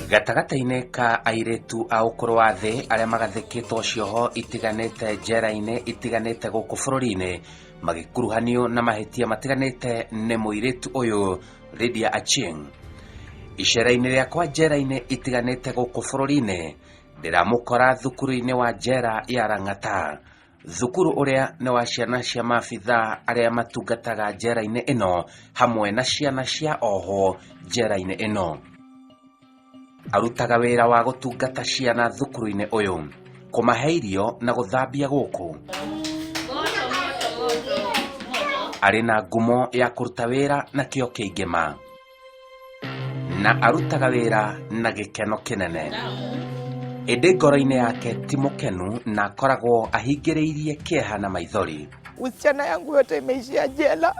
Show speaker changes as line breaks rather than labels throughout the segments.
Gatagata-inĩ ka airetu a ũkũrũ wa thĩ arĩa magathĩkĩtwo cioho itiganĩte njera-inĩ itiganĩte gũkũ bũrũri-inĩ magĩkuruhanio na mahĩtia matiganĩte nĩ mũirĩtu ũyũ Lydia Achieng'. Icera-inĩ rĩakwa njera-inĩ itiganĩte gũkũ bũrũri-inĩ ndĩramũkora thukuru-inĩ wa njera ya Lang'ata, thukuru ũrĩa nĩ wa ciana cia maabitha arĩa matungataga njera-inĩ ĩno hamwe na ciana cia oho njera-inĩ ĩno. Arutaga wĩra wa gũtungata ciana thukuru-inĩ ũyũ, kũmahe irio na gũthambia gũkũ. Arĩ na ngumo ya kũruta wĩra na kĩo kĩingĩ ma, na arutaga wĩra na gĩkeno kĩnene. Ĩndĩ ngoro-inĩ yake ti mũkenu na akoragwo ahingĩrĩirie kĩeha na maithori.
Usichana yangu yote imeishia jela.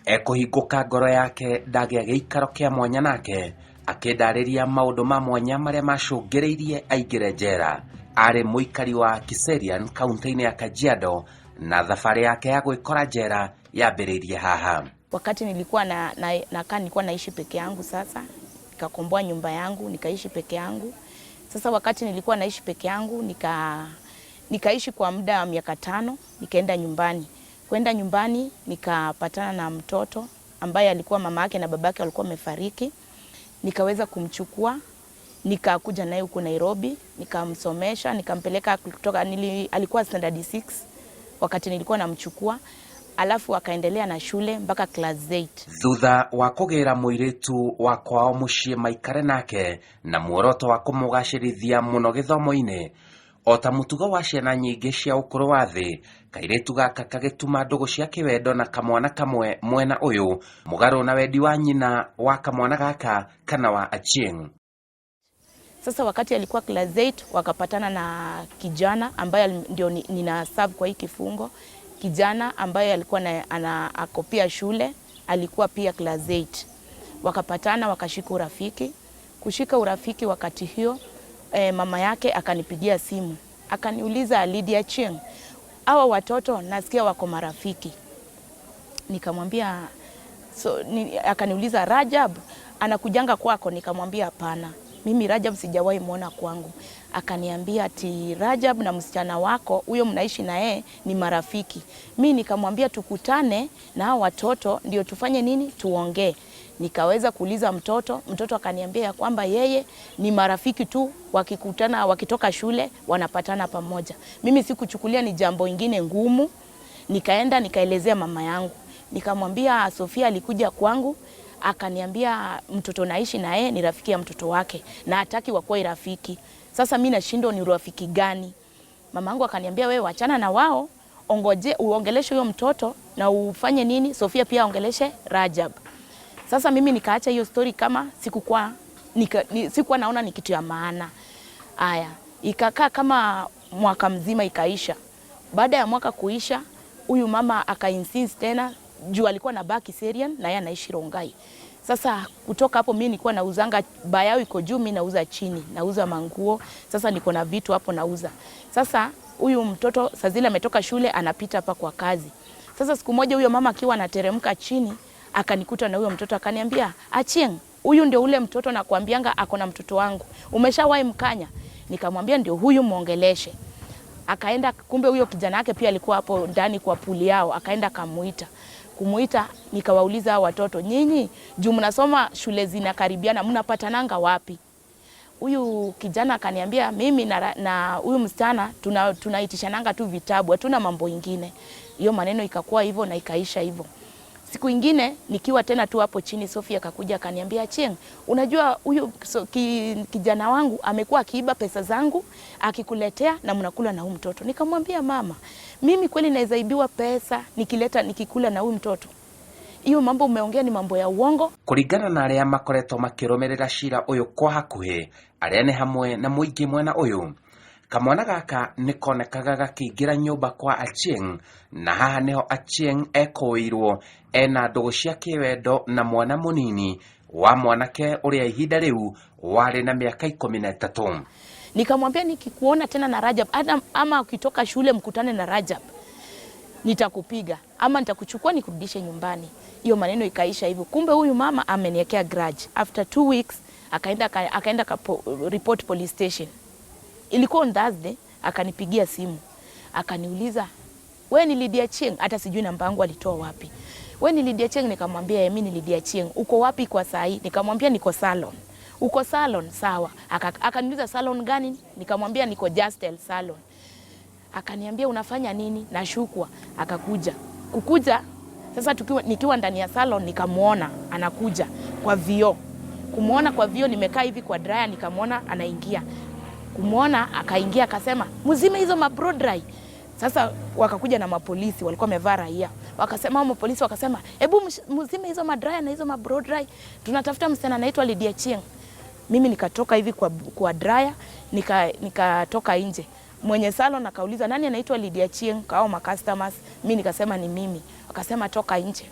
Ekũhingũka ngoro yake ndagĩa gĩikaro kĩa mwanya nake, akĩndarĩria maũndũ ma mwanya marĩa macũngĩrĩirie aingĩre njera. Arĩ mũikari wa Kiserian kaunti-inĩ ya Kajiado na thabarĩ yake ya gwĩkora njera yambĩrĩirie haha.
Wakati nilikuwa nilikuwa naishi peke yangu, sasa nikakomboa nyumba yangu nikaishi peke yangu. Sasa wakati nilikuwa naishi peke yangu nikaishi kwa muda wa miaka 5, nikaenda nyumbani. Kwenda nyumbani nikapatana na mtoto ambaye alikuwa mama yake na babake walikuwa wamefariki. Nikaweza kumchukua, nikakuja naye huko Nairobi, nikamsomesha, nikampeleka kutoka alikuwa standard 6 wakati nilikuwa namchukua. Alafu akaendelea na shule mpaka class 8.
Thutha wa kũgĩra mũirĩtu wa kwao mũciĩ maikare nake na muoroto wa kũmũgacĩrithia mũno gĩthomo-inĩ, o ta mũtugo wa ciana nyingĩ cia ũkũrũ wa thĩ, kairĩtu gaka gagĩtuma ndũgũ cia kĩwendo na kamwana kamwe mwena ũyũ, mũgarũ na wendi wa nyina wa kamwana gaka kana wa Achieng'.
Sasa wakati alikuwa class 8 wakapatana na kijana ambaye ndio nina serve kwa hii kifungo. Kijana ambaye alikuwa akopia shule, alikuwa pia class 8. Wakapatana wakashika urafiki. Kushika urafiki wakati hiyo, mama yake akanipigia simu. Akaniuliza, Lydia Achieng', hawa watoto nasikia wako marafiki. Nikamwambia, akaniuliza, Rajab anakujanga kwako? Nikamwambia hapana, mimi Rajab sijawahi muona kwangu. Akaniambia ati Rajab na msichana wako huyo mnaishi na yeye ni marafiki. Mimi nikamwambia tukutane na hao watoto ndio tufanye nini, tuongee. Nikaweza kuuliza mtoto akaniambia kwamba yeye ni marafiki tu, wakikutana wakitoka shule wanapatana pamoja. Mimi sikuchukulia ni jambo ingine ngumu. Nikaenda nikaelezea mama yangu. Nikamwambia Sofia alikuja kwangu, akaniambia mtoto naishi na yeye ni rafiki ya mtoto wake na hataki wakuwe rafiki. Sasa mimi nashindwa ni rafiki gani? Mamangu akaniambia wewe achana na wao, uongeleshe huyo mtoto na ufanye nini, Sofia pia aongeleshe Rajab. Sasa mimi nikaacha hiyo story kama sikuwa naona ni kitu ya maana. Aya, ikakaa kama mwaka mzima ikaisha. Baada ya mwaka kuisha, huyu mama akainsist tena juu alikuwa na baki Kiserian na yeye anaishi Rongai. Sasa kutoka hapo mimi nilikuwa nauzanga bayao iko juu, mimi nauza chini, nauza manguo. Sasa niko na vitu hapo nauza. Sasa huyu mtoto sazile ametoka shule anapita hapa kwa kazi. Sasa siku moja huyo mama akiwa anateremka chini akanikuta na huyo mtoto akaniambia, Achieng', huyu ndio ule mtoto nakwambianga ako na mtoto wangu. Umeshawahi mkanya? Nikamwambia ndio huyu muongeleshe. Akaenda, kumbe huyo kijana yake pia alikuwa hapo ndani kwa puli yao, akaenda kumuita, nikawauliza hao watoto, nyinyi juu mnasoma shule zinakaribiana mnapatananga wapi? Huyu kijana akaniambia mimi na huyu msichana tunaitishananga tu vitabu, hatuna mambo ingine. Hiyo maneno ikakuwa hivyo na ikaisha hivyo. Siku ingine nikiwa tena tu hapo chini, Sofia akakuja akaniambia, Achieng', unajua huyu kijana wangu amekuwa akiiba pesa zangu akikuletea na mnakula na huyu mtoto. Nikamwambia mama, mimi kweli naweza ibiwa pesa nikikula na huyu mtoto? Hiyo mambo umeongea ni mambo ya uongo.
Kũringana na arĩa makoretwo makĩrũmĩrĩra cira ũyũ kwa hakuhĩ, arĩa nĩ hamwe na mũingĩ mwena ũyũ, kamwana gaka nĩkonekaga gakĩingĩra nyũmba kwa Achieng', na haha nĩho Achieng' ekũĩirwo ena ndũgũ cia kĩwendo na mwana mũnini wa mwanake ũrĩa ihinda rĩu warĩ na mĩaka 13.
Nikamwambia nikikuona tena na Rajab ama ukitoka shule mkutane na Rajab nitakupiga. ama nitakuchukua nikurudishe nyumbani. Hiyo maneno ikaisha hivyo. Kumbe huyu mama ameniwekea grudge. After 2 weeks akaenda report police station. Ilikuwa on Thursday, akanipigia simu. Akaniuliza, "Wewe ni Lydia Chieng?" Hata sijui namba yangu alitoa wapi. "Wewe ni Lydia Chieng?" Nikamwambia, "Mimi ni Lydia Chieng." "Uko wapi kwa saa hii?" Nikamwambia, "Niko salon." "Uko salon?" "Sawa." Akaniuliza, "Salon gani?" Nikamwambia, "Niko Justel salon." Akaniambia, "Unafanya nini?" Nashukwa. Akakuja. Kukuja sasa nikiwa ndani ya salon nikamuona anakuja kwa vioo. Kumuona kwa vioo, nimekaa hivi kwa dryer, nikamuona anaingia. Kumuona akaingia akasema, "Mzime hizo mabro dry." Sasa wakakuja na mapolisi, walikuwa wamevaa raia. Wakasema mapolisi wakasema, "Hebu mzime hizo madraya na hizo mabro dry. Tunatafuta msichana anaitwa Lydia Chieng." Mimi nikatoka hivi kwa dryer, nikatoka nje. Mwenye salon akauliza, "Nani anaitwa Lydia Chieng?" Kao ma customers. Mimi nikasema ni mimi. Wakasema toka nje.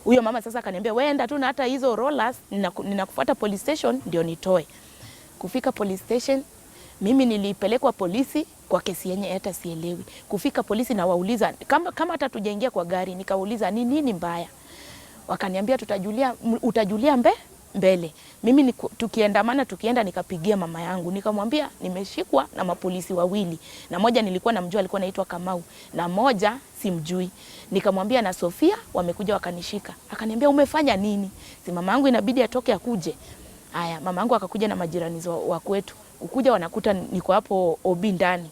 Huyo mama sasa akaniambia, "Wewe enda tu na hata hizo rollers, ninakufuata police station ndio nitoe." Kufika police station, mimi nilipelekwa polisi kwa kesi yenye hata sielewi. Kufika polisi na wauliza kama hata tujaingia kwa gari, nikauliza ni nini mbaya. Wakaniambia utajulia mbele. Mimi tukienda nikapigia mama yangu. Nikamwambia nimeshikwa na mapolisi wawili. Na moja nilikuwa namjua, alikuwa anaitwa Kamau, na moja simjui. Nikamwambia na Sofia wamekuja wakanishika. Akaniambia, "Umefanya nini?" Si mama yangu inabidi atoke akuje. Haya, mama yangu akakuja na majirani wa kwetu. Ukuja wanakuta niko hapo obi ndani.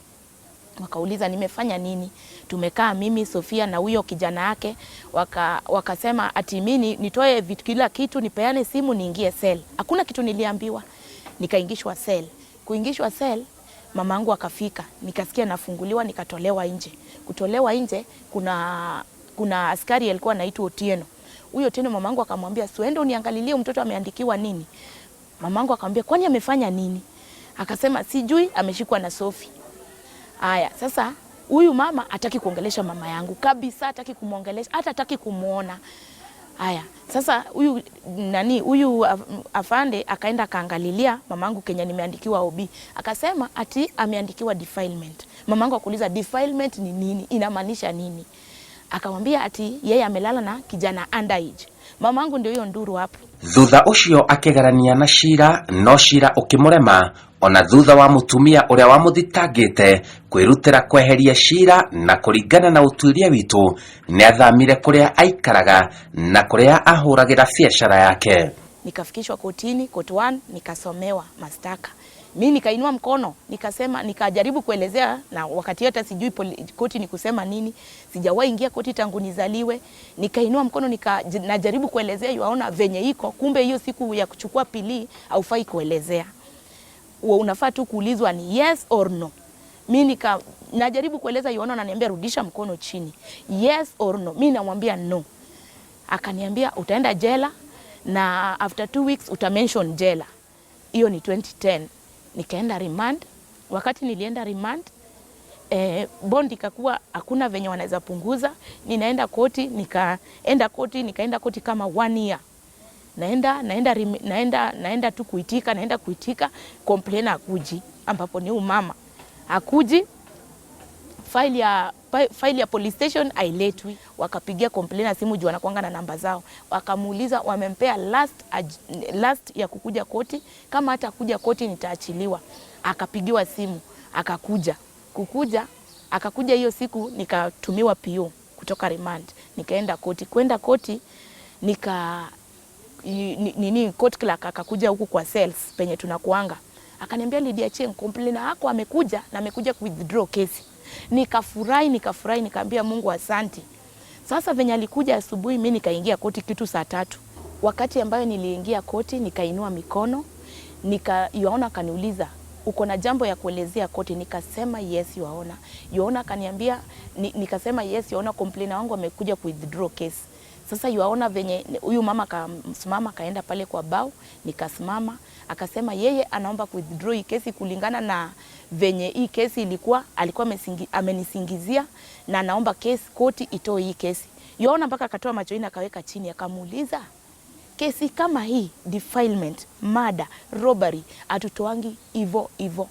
Wakauliza nimefanya nini? Tumekaa mimi, Sofia na huyo kijana yake. Wakasema ati mimi nitoe vitu kila kitu, nipeane simu, niingie cell. Hakuna kitu niliambiwa. Nikaingishwa cell. Kuingishwa cell, mamangu akafika. Nikasikia nafunguliwa, nikatolewa nje. Kutolewa nje, kuna askari alikuwa anaitwa Otieno. Huyo Otieno mamangu akamwambia, "Siende uniangalilie mtoto ameandikiwa nini." Mamangu akamwambia, "Kwani amefanya nini?" Akasema, "Sijui, ameshikwa na Sofi." Haya, sasa huyu mama hataki kuongelesha mama yangu kabisa, hataki kumuongelesha, hata hataki kumuona. Haya, sasa huyu afande akaenda kaangalilia mamangu Kenya nimeandikiwa OB. Akasema ati ameandikiwa defilement. Mamangu akuuliza defilement ni nini? Inamaanisha nini? Akamwambia ati yeye amelala na kijana underage. Mamangu ndio hiyo nduru hapo.
Thutha ucio akigarania na cira, no cira ukimurema, ona thutha wa mutumia uria wamuthitangite kwirutira kweheria cira na kuringana na utuiria witu ni athamire kuria aikaraga na kuria ahuragira biashara yake.
Nikafikishwa kotini, court 1, nikasomewa mastaka. Mimi nikainua mkono, nikasema, nikajaribu kuelezea, na wakati hata sijui koti ni kusema nini, sijawahi ingia koti tangu nizaliwe. Nikainua mkono, najaribu kuelezea, yuaona venye iko, kumbe hiyo siku ya kuchukua pili haufai kuelezea. Unafaa tu kuulizwa ni yes or no. Mimi najaribu kueleza, yuaona ananiambia rudisha mkono chini. Yes or no. Mimi namwambia no. Akaniambia utaenda jela na after 2 weeks utamention jela. Hiyo ni 2010. Nikaenda remand. Wakati nilienda remand, bond ikakuwa hakuna venye wanaweza punguza. Ninaenda koti, nikaenda koti kama 1 year. Naenda tu kuitika, complainer akuji, ambapo ni mama akuji, file ya police station ailetwi. Wakapigia complainer simu juu anakuanga na namba zao, wakamuuliza wamempea last ya kukuja koti, kama hata kuja koti nitaachiliwa. Akapigiwa simu, akakuja hiyo siku, nikatumiwa PO kutoka remand, nikaenda koti. Kwenda koti court clerk akakuja huku kwa cells penye tunakuanga. Akaniambia, "Lydia Chieng, complainer yako amekuja na amekuja withdraw kesi." Nikafurahi, nikaambia Mungu asante. Sasa venye alikuja asubuhi, mimi nikaingia koti kitu saa 3. Wakati ambayo niliingia koti, nikainua mikono, yuaona akaniuliza, "Uko na jambo ya kuelezea koti?" Nikasema yes, yuaona akaniambia, nikasema yes, yuaona complainer wangu amekuja withdraw kesi. Sasa yuaona venye huyu mama akasimama, kaenda pale kwa bao, nikasimama, akasema yeye anaomba withdraw hii kesi kulingana na venye hii kesi alikuwa amenisingizia, na anaomba koti itoe hii kesi. Yuaona mpaka akatoa macho ina akaweka chini, akamuuliza, "Kesi kama hii, defilement, murder, robbery, atutoangi hivyo.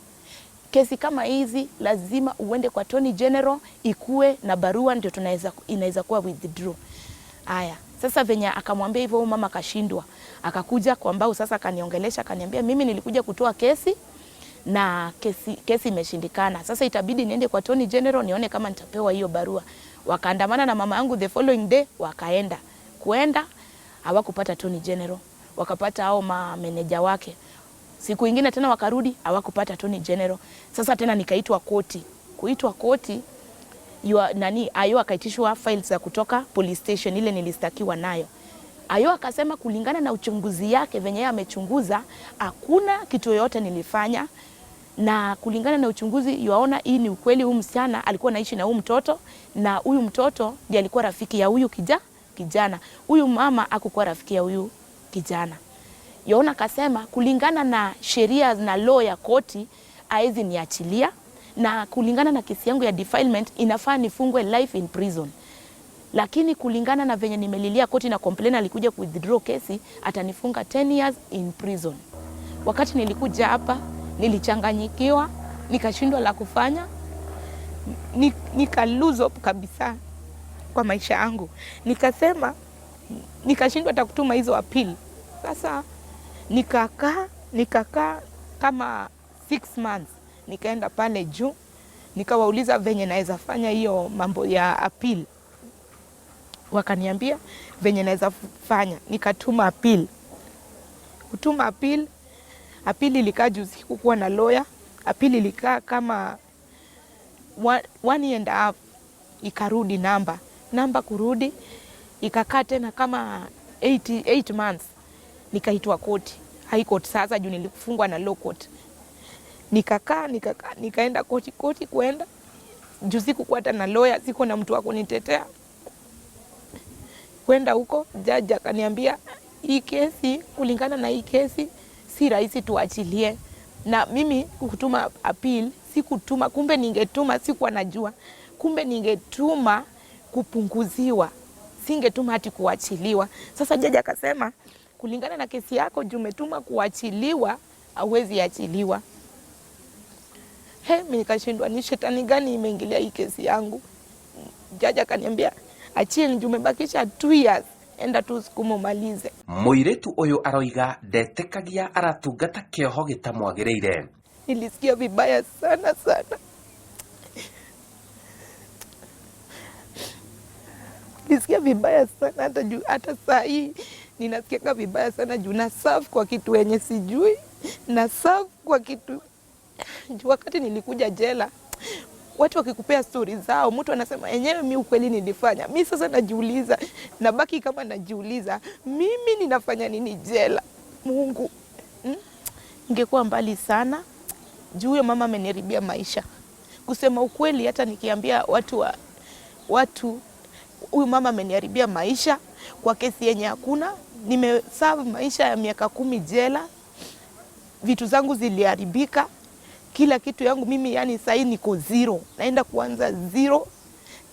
kesi kama hizi lazima uende kwa Attorney General, ikue na barua ndio inaweza kuwa withdraw. Haya, sasa venye akamwambia hivyo mama akashindwa. Akakuja kwa Mbau sasa akaniongelesha, akaniambia mimi nilikuja kutoa kesi na kesi imeshindikana. Sasa itabidi niende kwa Attorney General nione kama nitapewa hiyo barua. Wakaandamana na mama yangu the following day, wakaenda. Kuenda hawakupata Attorney General. Wakapata hao mameneja wake. Siku ingine tena wakarudi hawakupata Attorney General. Sasa tena nikaitwa koti. Kuitwa koti Ayo akaitishwa files za kutoka police station ile nilistakiwa nayo. Ayo akasema kulingana na uchunguzi yake venye yeye amechunguza hakuna kitu yoyote nilifanya, na kulingana na uchunguzi yuaona hii ni ukweli, huyu msichana alikuwa anaishi na huyu mtoto na huyu mtoto ndiye alikuwa rafiki ya huyu kijana. Huyu mama hakukuwa rafiki ya huyu kijana. Yaona akasema kulingana na sheria na law ya koti haezi niachilia, na kulingana na kesi yangu ya defilement inafaa nifungwe life in prison. Lakini kulingana na venye nimelilia koti na complain alikuja ku withdraw kesi, atanifunga 10 years in prison. Wakati nilikuja hapa nilichanganyikiwa, nikashindwa la kufanya, nika lose hope kabisa kwa maisha yangu. Nikasema nikashindwa hata kutuma hizo appeal. Sasa nikakaa kama 6 months. Nikaenda pale juu, nikawauliza venye naweza fanya hiyo mambo ya appeal. Wakaniambia venye naweza fanya, nikatuma appeal. Kutuma appeal ilikaa juu sikukuwa na lawyer. Appeal ilikaa kama 1 and a half, ikarudi namba kurudi, ikakaa tena kama 8 months. Nikaitwa koti, high court sasa juu nilifungwa na low court. Nikaenda koti kuenda juu sikukuwa hata na lawyer, siko na mtu wa kunitetea. Kwenda huko judge akaniambia hii kesi, kulingana na hii kesi si rahisi tuachilie. Na mimi kutuma appeal sikutuma, kumbe ningetuma, sikuwa najua. Kumbe ningetuma kupunguziwa, singetuma hati kuachiliwa. Sasa judge akasema kulingana na kesi yako juu umetuma kuachiliwa, hauwezi achiliwa. Mimi nikashindwa ni shetani gani imeingilia hii kesi yangu. Jaji akaniambia achie juu umebakisha 2 years, enda tu sukuma umalize.
Muiretu uyu aroiga ndetekagia aratungata kioho gitamwagireire.
Nilisikia vibaya sana. Nilisikia vibaya sana hata saa hii ninasikia vibaya sana juu na serve kwa kitu yenye sijui, na serve kwa kitu. Wakati nilikuja jela, watu wakikupea story zao, mtu anasema enyewe mimi ukweli nilifanya. Mimi sasa najiuliza, nabaki kama najiuliza, mimi ninafanya nini jela? Mungu. Ningekuwa mbali sana. Juu huyo mama ameniribia maisha. Kusema ukweli hata nikiambia watu huyu mama ameniharibia maisha kwa kesi yenye hakuna. Nimeserve maisha ya miaka 10 jela. Vitu zangu ziliharibika. Kila kitu yangu mimi yani sasa niko zero. Naenda kuanza zero.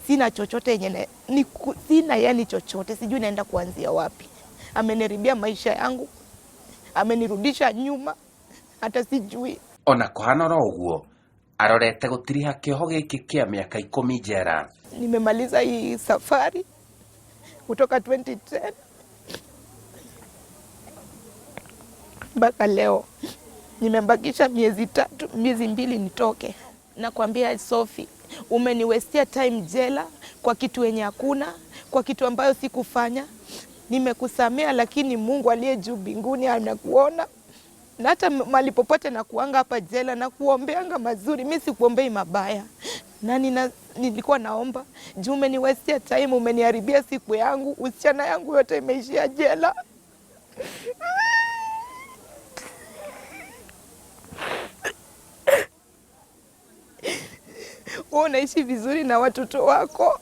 Sina chochote yenye sina yani chochote. Sijui naenda kuanzia wapi. Ameniribia maisha yangu. Amenirudisha nyuma. Hata sijui.
Ona kuhana ro uguo arorete gutiriha kioho giki kia miaka 10 jera.
Nimemaliza hii safari kutoka 2010 mpaka leo. Nimebakisha miezi 2 nitoke. Nakwambia Sophie, umeniwestia time jela kwa kitu yenye hakuna, kwa kitu ambayo sikufanya. Nimekusamea, lakini Mungu aliye juu mbinguni anakuona. Na hata mahali popote na kuanga hapa jela na kuombeanga mazuri, mimi sikuombei mabaya. Na nilikuwa naomba, juu umeniwestia time, umeniharibia siku yangu, usichana yangu yote imeishia jela. Unaishi vizuri na watoto wako.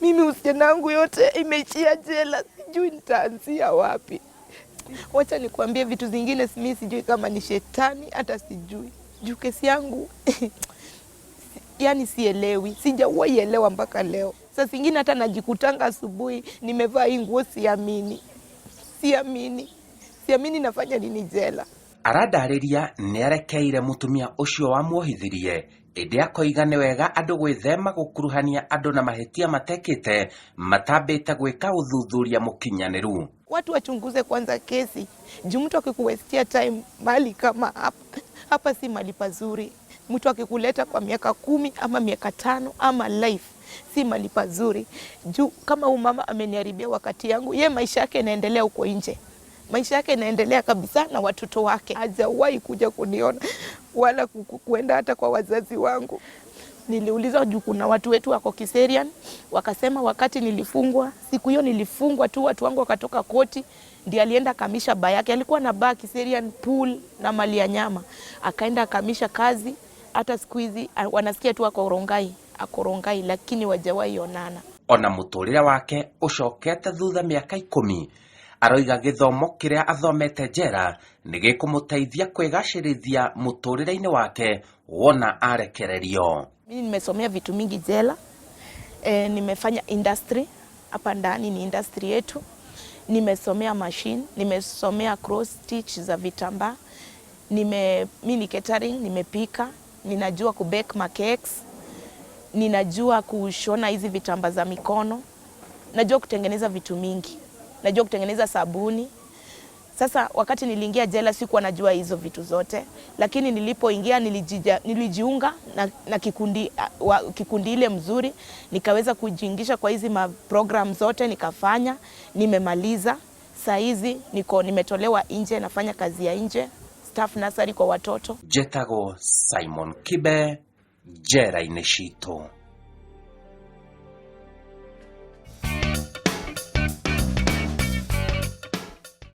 Mimi usichana yangu yote imeishia jela, sijui nitaanzia wapi. Wacha nikwambie vitu zingine mimi sijui kama ni shetani, hata sijui. Juu kesi yangu yani sielewi, sijawahi elewa mpaka leo. Sasa zingine hata najikutanga asubuhi nimevaa hii nguo siamini nafanya nini jela.
Aradariria nĩ arekeire mutumia ucio wamuohithirie ĩndĩ akoiga nĩ wega andũ gwĩthema gũkuruhania andũ na mahĩtia matekĩte matambĩte gwĩka ũthuthuria mũkinyanĩru.
Watu wachunguze kwanza kesi. Juu mtu akikuwestia time mali kama hapa si mali pazuri. Mtu akikuleta kwa miaka 10 ama miaka 5 ama life si mali pazuri. Juu kama umama ameniharibia wakati yangu, ye maisha yake inaendelea huko nje. Maisha yake inaendelea kabisa na watoto wake. Hajawahi kuja kuniona wala kuenda hata kwa wazazi wangu. Niliuliza juu kuna watu wetu wako Kiserian, wakasema wakati nilifungwa, siku hiyo nilifungwa tu, watu wangu wakatoka koti, ndiye alienda kamisha baa yake. Alikuwa na baa Kiserian pool na mali ya nyama. Akaenda kamisha kazi, hata siku hizi wanasikia tu akorongai lakini wajawahi onana.
Ona muturire wake ucokete thutha miaka 10. Aroiga gĩthomo kĩrĩa athomete njera nĩ gĩkũmũteithia kwĩgacĩrithia mũtũrĩre-inĩ wake wona arekererio.
Mimi nimesomea vitu mingi jela. Nimefanya industry, hapa ndani ni industry yetu. Nimesomea machine, nimesomea cross stitch za vitambaa. Mimi ni catering, nimepika, ninajua kubake makeks, ninajua kushona hizi vitambaa za mikono, najua kutengeneza vitu mingi. Najua kutengeneza sabuni. Sasa wakati niliingia jela sikuwa najua hizo vitu zote, lakini nilipoingia nilijiunga na kikundi ile mzuri, nikaweza kujiingisha kwa hizi program zote, nikafanya, nimemaliza. Saa hizi nimetolewa nje, nafanya kazi ya nje, staff nursery kwa watoto.
Jetago Simon Kibe, Jera-inĩ citũ.